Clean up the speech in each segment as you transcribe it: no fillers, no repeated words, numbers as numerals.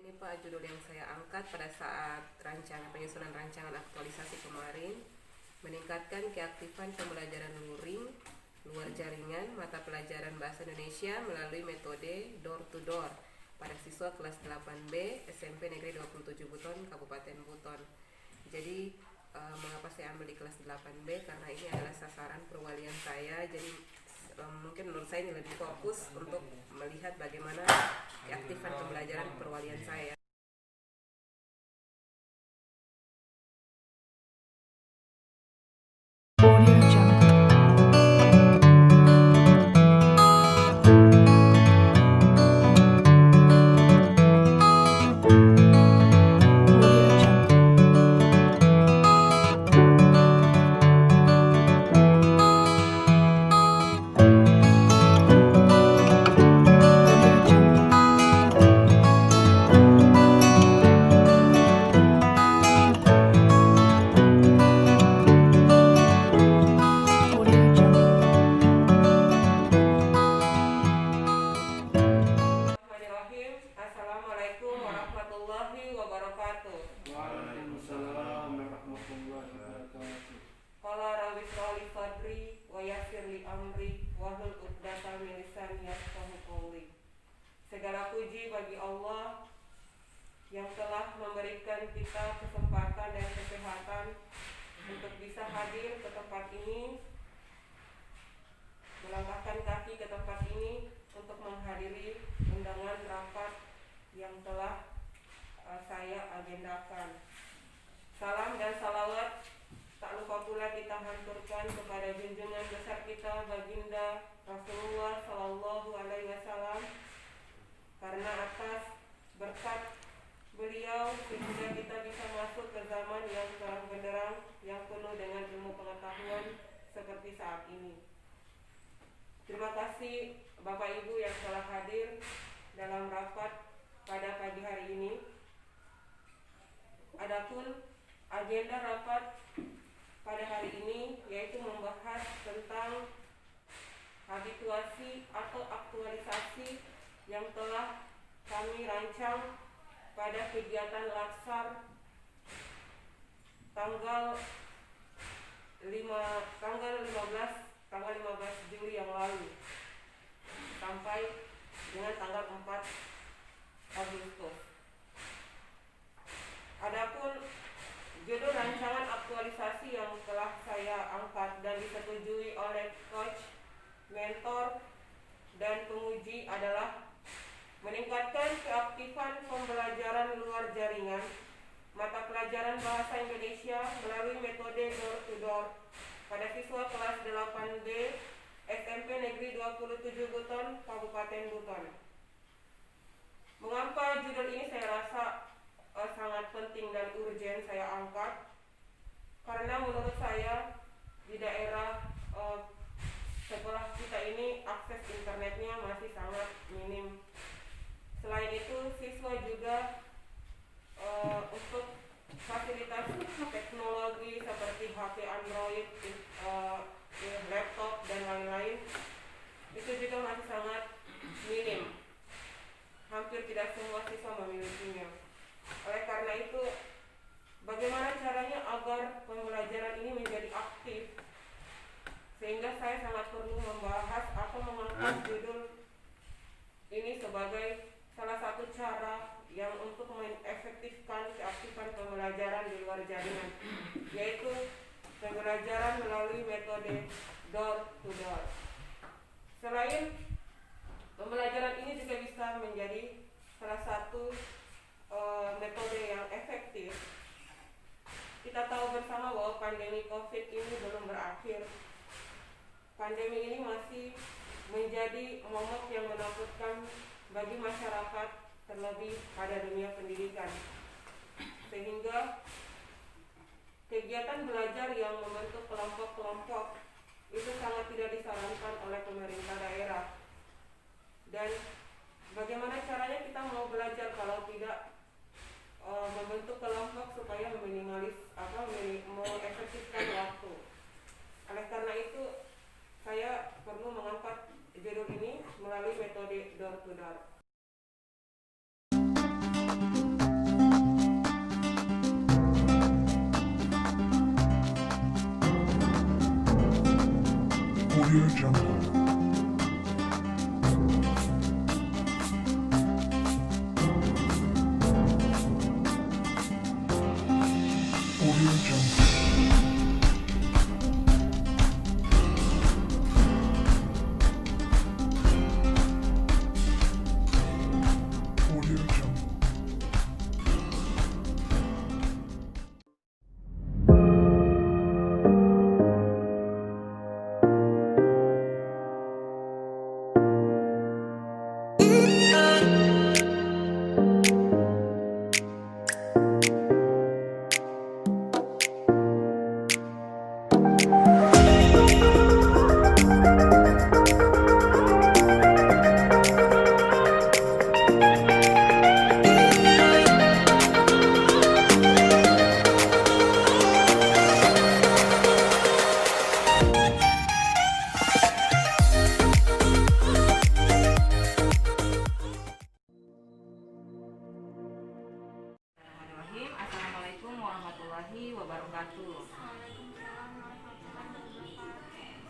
Ini Pak judul yang saya angkat pada saat penyusunan rancangan aktualisasi kemarin, meningkatkan keaktifan pembelajaran luring luar jaringan mata pelajaran bahasa Indonesia melalui metode door to door pada siswa kelas 8B SMP Negeri 27 Buton, Kabupaten Buton. Jadi mengapa saya ambil di kelas 8B? Karena ini adalah sasaran perwalian saya. Jadi mungkin menurut saya ini lebih fokus untuk melihat bagaimana keaktifan pembelajaran perwalian saya. Audio Jungle. Audio Jungle. Audio Jungle. Audio Jungle. Bismillahirrahmanirrahim. Assalamualaikum warahmatullahi wabarakatuh. Waalaikumsalam warahmatullahi wabarakatuh. Qala rabbi shrah li sadri wa yassir li amri wahlul 'uqdatam min lisani yafqahu qawli. Segala puji bagi Allah yang telah memberikan kita kesempatan dan kesehatan untuk bisa hadir ke tempat ini, melangkahkan kaki ke tempat ini untuk menghadiri undangan rapat yang telah saya agendakan. Salam dan salawat tak lupa pula kita haturkan kepada junjungan besar kita Baginda Rasulullah Sallallahu Alaihi Wasallam, karena atas berkat beliau sehingga kita bisa masuk ke zaman yang terang benderang, yang penuh dengan ilmu pengetahuan seperti saat ini. Terima kasih Bapak Ibu yang telah hadir dalam rapat pada pagi hari ini. Adapun agenda rapat pada hari ini yaitu membahas tentang habituasi atau aktualisasi yang telah kami rancang pada kegiatan laksar tanggal 15 Juli yang lalu sampai dengan tanggal 4 Agustus. Adapun judul rancangan aktualisasi yang telah saya angkat dan disetujui oleh coach, mentor, dan penguji adalah meningkatkan keaktifan pembelajaran luar jaringan mata pelajaran bahasa Indonesia melalui metode door to door pada siswa kelas 8B SMP Negeri 27 Buton, Kabupaten Buton. Mengapa judul ini saya rasa sangat penting dan urgen saya angkat? Karena menurut saya di daerah sekolah kita ini akses internetnya masih sangat minim. Selain itu, siswa juga untuk fasilitas teknologi seperti HP Android, laptop, dan lain-lain itu juga masih sangat minim. Hampir tidak semua siswa memilikinya. Oleh karena itu, bagaimana caranya agar pembelajaran ini menjadi aktif? Sehingga saya sangat perlu membahas atau mengangkat judul ini sebagai salah satu cara yang untuk mengefektifkan keaktifan pembelajaran di luar jaringan, yaitu pembelajaran melalui metode door to door. Selain pembelajaran ini juga bisa menjadi salah satu metode yang efektif. Kita tahu bersama bahwa pandemi COVID ini belum berakhir. Pandemi ini masih menjadi momok yang menakutkan bagi masyarakat, terlebih pada dunia pendidikan. Sehingga kegiatan belajar yang membentuk kelompok-kelompok itu sangat tidak disarankan oleh pemerintah daerah. Dan bagaimana caranya kita mau belajar kalau tidak membentuk kelompok supaya mengefektifkan waktu. Oleh karena itu, saya perlu mengangkat judul ini melalui metode door to door. Audio Jungle. Audio Jungle. Audio Jungle. Bismillahirrahmanirrahim. Assalamualaikum warahmatullahi wabarakatuh.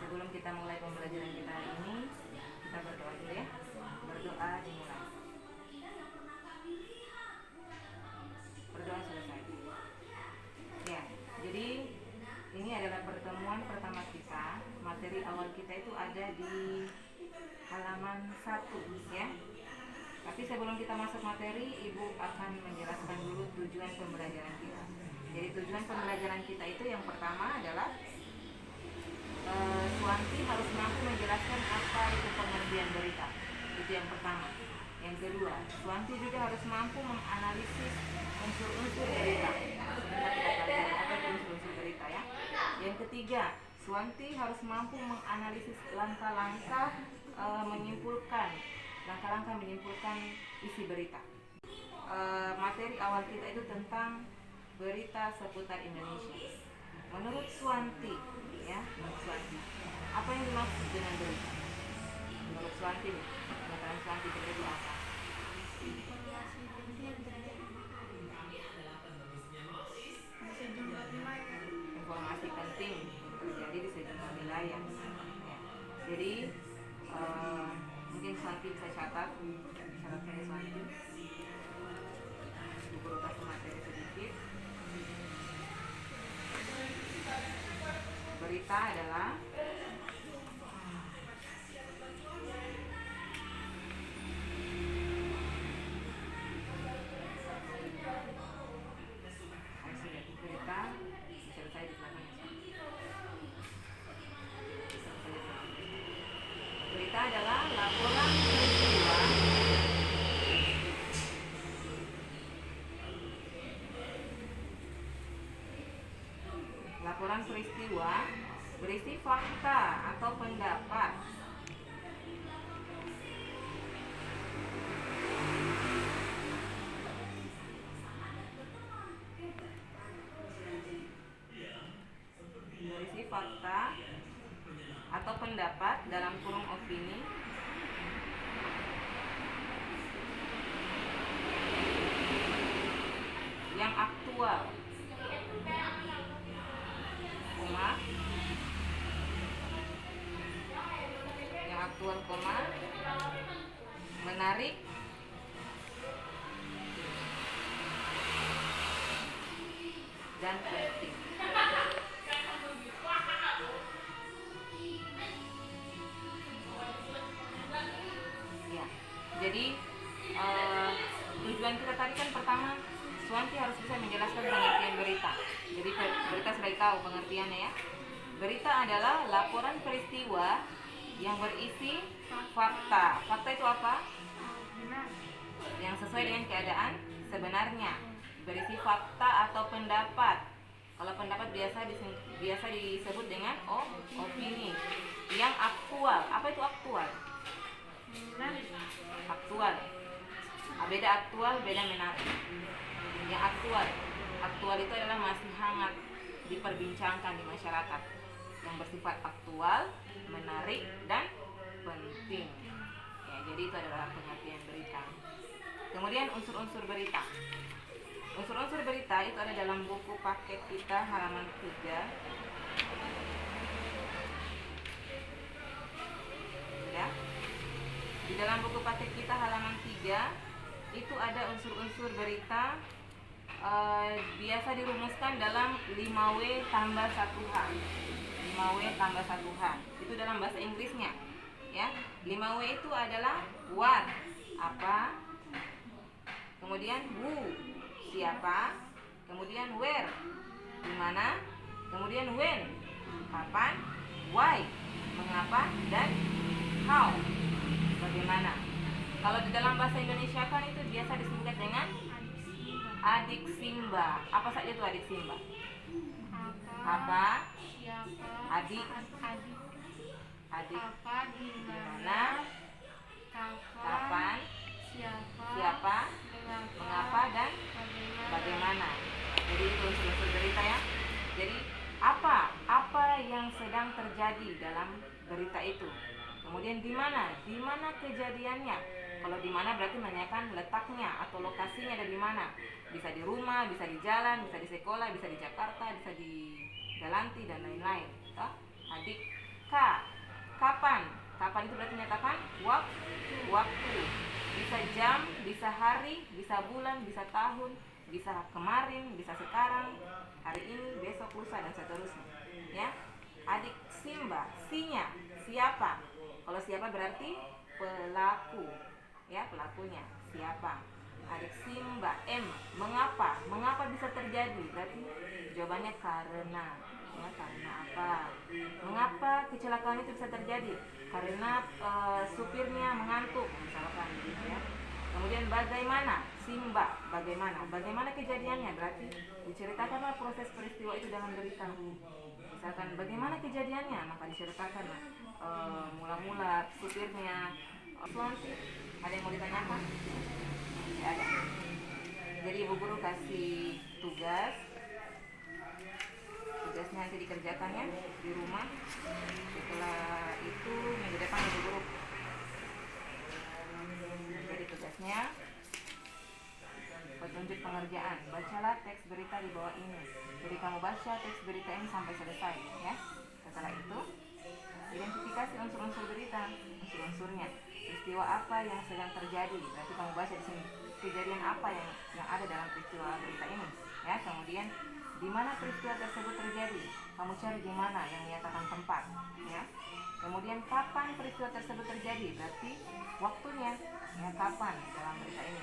Sebelum kita mulai pembelajaran kita hari ini, kita berdoa dulu ya. Berdoa dimulai. Berdoa selesai. Ya, jadi ini adalah pertemuan pertama kita. Materi awal kita itu ada di halaman 1 ya. Tapi sebelum kita masuk materi, Ibu akan menjelaskan dulu tujuan pembelajaran kita. Jadi tujuan pembelajaran kita itu yang pertama adalah Suwanti harus mampu menjelaskan apa itu pengertian berita. Itu yang pertama. Yang kedua, Suwanti juga harus mampu menganalisis unsur-unsur berita. Sebentar kita pelajari apa itu unsur-unsur berita ya. Yang ketiga, Suwanti harus mampu menganalisis langkah-langkah menyimpulkan isi berita. Materi awal kita itu tentang berita seputar Indonesia. Menurut Suwanti, ya, menurut Suwanti, apa yang dimaksud dengan berita? Menurut Suwanti, pengetahuan Suwanti berita apa? Informasi penting terjadi di sejumlah wilayah. Ya. Jadi mungkin Suwanti bisa catatkan Suwanti berupa materi sedikit. Berita adalah berita selesai di belakang. Berita adalah laporan peristiwa berisi fakta atau pendapat dalam kurung opini yang aktual, menarik dan penting. Ya, jadi tujuan kita tadi kan pertama, Suwanti harus bisa menjelaskan pengertian berita. Jadi berita sudah tahu pengertiannya ya. Berita adalah laporan peristiwa yang berisi fakta. Fakta itu apa? Yang sesuai dengan keadaan sebenarnya. Berisi fakta atau pendapat. Kalau pendapat biasa disebut dengan opini. Yang aktual. Apa itu aktual? Aktual. Beda aktual, beda menarik. Yang aktual itu adalah masih hangat diperbincangkan di masyarakat. Yang bersifat aktual, menarik dan penting. Ya, jadi itu adalah pengertian berita. Kemudian unsur-unsur berita. Unsur-unsur berita itu ada dalam buku paket kita halaman 3. ya. Di dalam buku praktek kita halaman 3 itu ada unsur-unsur berita biasa dirumuskan dalam 5W tambah 1H. 5W tambah 1H. Itu dalam bahasa Inggrisnya. Ya. 5W itu adalah what, apa. Kemudian who, siapa. Kemudian where, di mana. Kemudian when, kapan. Why, mengapa. Dan how, bagaimana. Kalau di dalam bahasa Indonesia kan itu biasa disingkat dengan adik Simba. Apa saja itu adik Simba? Apa? Siapa? Adik. Adik. Apa? Di Mana? Kapan? Siapa? Siapa? Mengapa dan bagaimana. Jadi itu unsur-unsur berita ya. Jadi apa yang sedang terjadi dalam berita itu. Kemudian di mana kejadiannya. Kalau di mana berarti menanyakan letaknya atau lokasinya ada di mana. Bisa di rumah, bisa di jalan, bisa di sekolah, bisa di Jakarta, bisa di Galanti dan lain-lain. Adik K. Kapan? Kapan itu berarti menyatakan waktu. Bisa jam, bisa hari, bisa bulan, bisa tahun, bisa kemarin, bisa sekarang, hari ini, besok, lusa dan seterusnya. Ya. Adik Simba, sinya, siapa? Kalau siapa berarti pelaku. Ya, pelakunya siapa? Adik Simba, M, mengapa? Mengapa bisa terjadi? Berarti jawabannya karena. Ya, karena apa? Mengapa kecelakaan itu bisa terjadi? Karena supirnya mengantuk, misalkan gitu ya. Kemudian bagaimana? Simba, bagaimana? Bagaimana kejadiannya? Berarti diceritakanlah proses peristiwa itu dalam berita. Misalkan bagaimana kejadiannya, maka diceritakan mula-mula supirnya. Ada yang mau ditanyakan? Ya, ada. Jadi ibu guru kasih tugasnya nanti dikerjakan ya di rumah. Setelah itu minggu depan ibu guru. Jadi tugasnya petunjuk pengerjaan. Bacalah teks berita di bawah ini. Jadi kamu baca teks berita ini sampai selesai ya. Setelah itu identifikasi unsur-unsur berita, unsur-unsurnya. Peristiwa apa yang sedang terjadi? Berarti kamu baca di sini kejadian apa yang ada dalam peristiwa berita ini, ya. Kemudian di mana peristiwa tersebut terjadi? Kamu cari di mana yang menyatakan tempat, ya. Kemudian kapan peristiwa tersebut terjadi? Berarti waktunya, ya, kapan dalam berita ini.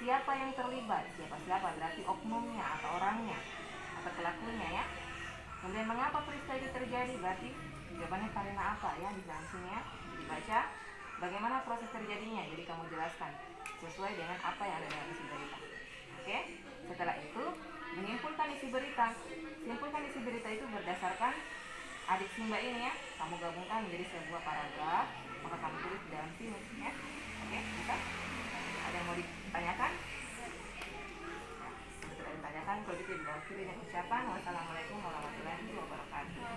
Siapa yang terlibat? Siapa berarti oknumnya atau orangnya atau pelakunya, ya. Kemudian mengapa peristiwa itu terjadi? Berarti jawabannya karena apa, ya, di dalam sini ya. Dibaca bagaimana proses terjadinya. Jadi kamu jelaskan sesuai dengan apa yang ada dalam isi berita. Oke? Setelah itu menyimpulkan isi berita. Simpulkan isi berita itu berdasarkan adik Simba ini ya. Kamu gabungkan menjadi sebuah paragraf, maka kamu tulis di dalam sini ya. Oke, bisa? Ada yang mau ditanyakan? Ya, sudah ditanyakan, kalau gitu diakhiri dengan ucapan wassalamualaikum warahmatullahi wabarakatuh.